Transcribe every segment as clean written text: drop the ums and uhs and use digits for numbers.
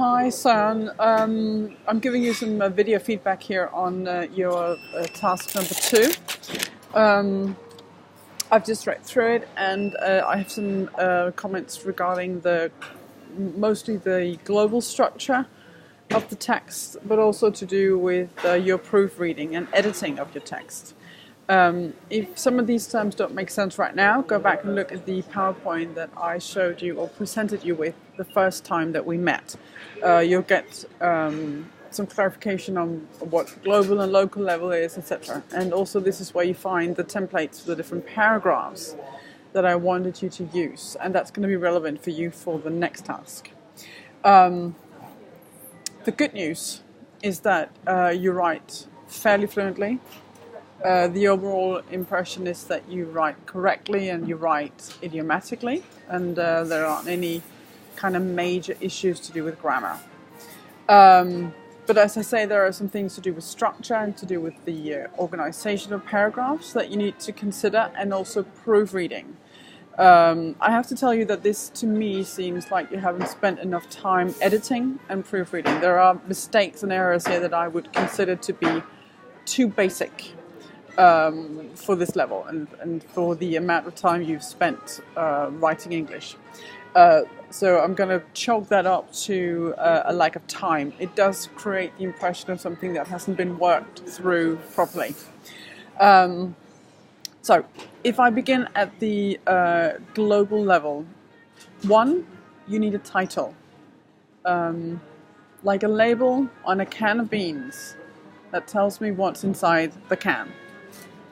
Hi, Søren. I'm giving you some video feedback here on your task number 2. I've just read through it, and I have some comments regarding mostly the global structure of the text, but also to do with your proofreading and editing of your text. If some of these terms don't make sense right now, go back and look at the PowerPoint that I showed you or presented you with the first time that we met. You'll get some clarification on what global and local level is, etc. And also this is where you find the templates for the different paragraphs that I wanted you to use. And that's going to be relevant for you for the next task. The good news is that you write fairly fluently. The overall impression is that you write correctly and you write idiomatically, and there aren't any kind of major issues to do with grammar. But as I say, there are some things to do with structure and to do with the organization of paragraphs that you need to consider, and also proofreading. I have to tell you that this, to me, seems like you haven't spent enough time editing and proofreading. There are mistakes and errors here that I would consider to be too basic for this level and for the amount of time you've spent writing English. So I'm going to chalk that up to a lack of time. It does create the impression of something that hasn't been worked through properly. So if I begin at the global level, 1, you need a title. Like a label on a can of beans that tells me what's inside the can.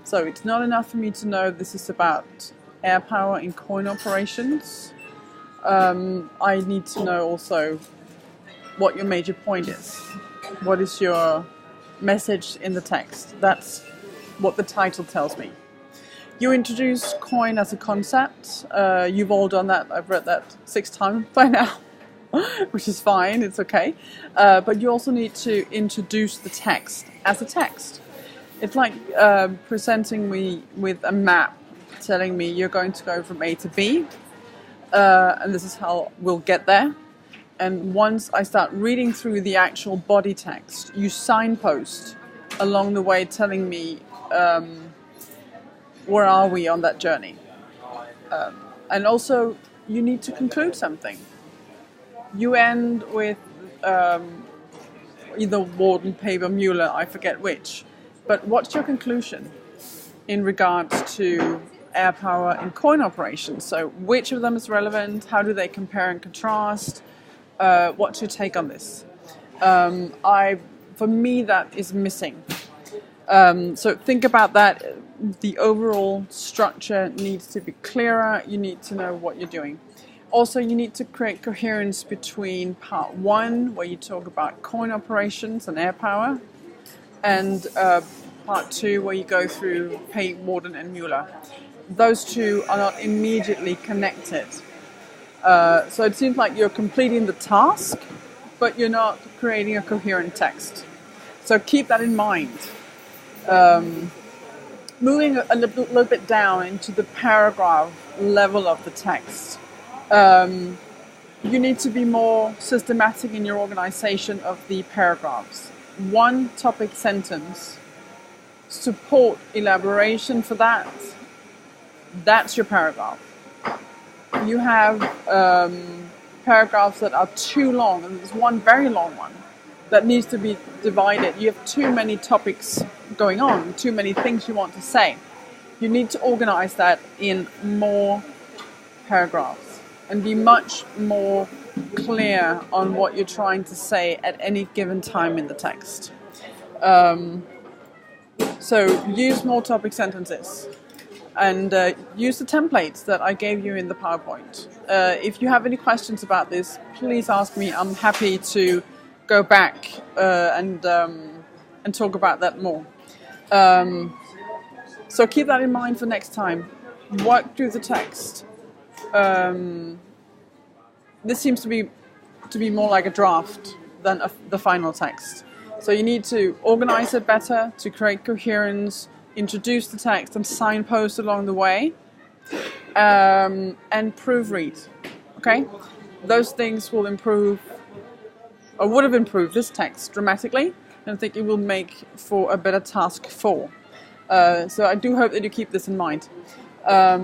So it's not enough for me to know this is about air power in coin operations. I need to know also what your major point is. What is your message in the text? That's what the title tells me. You introduce coin as a concept. You've all done that. I've read that 6 times by now, which is fine. It's okay. But you also need to introduce the text as a text. It's like presenting me with a map telling me you're going to go from A to B, and this is how we'll get there. And once I start reading through the actual body text, you signpost along the way telling me where are we on that journey. And also you need to conclude something. You end with either Warden, Paver, Mueller, I forget which. But what's your conclusion in regards to air power in coin operations? So which of them is relevant? How do they compare and contrast? What's your take on this? For me, that is missing. So think about that. The overall structure needs to be clearer. You need to know what you're doing. Also, you need to create coherence between part 1, where you talk about coin operations and air power, and part 2, where you go through Pay, Warden and Mueller. Those two are not immediately connected. So it seems like you're completing the task, but you're not creating a coherent text. So keep that in mind. Moving a little bit down into the paragraph level of the text. You need to be more systematic in your organization of the paragraphs. 1 topic sentence, support elaboration for that. That's your paragraph. You have paragraphs that are too long, and there's one very long one that needs to be divided. You have too many topics going on, too many things you want to say. You need to organize that in more paragraphs and be much more clear on what you're trying to say at any given time in the text. So use more topic sentences and use the templates that I gave you in the PowerPoint. If you have any questions about this, please ask me. I'm happy to go back and talk about that more. So keep that in mind for next time. Work through the text. This seems to be more like a draft than the final text. So you need to organize it better to create coherence, introduce the text and signpost along the way, and proofread. Okay? Those things will improve I would have improved this text dramatically, and I think it will make for a better task 4. So I do hope that you keep this in mind. I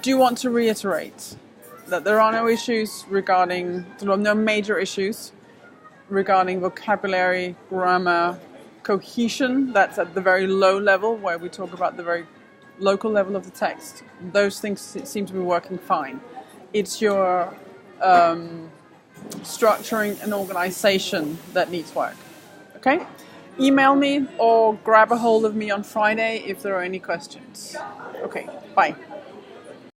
do want to reiterate that there are no issues regarding, no major issues regarding vocabulary, grammar, cohesion. That's at the very low level where we talk about the very local level of the text. Those things seem to be working fine. It's your structuring and organization that needs work. Okay? Email me or grab a hold of me on Friday if there are any questions. Okay, bye.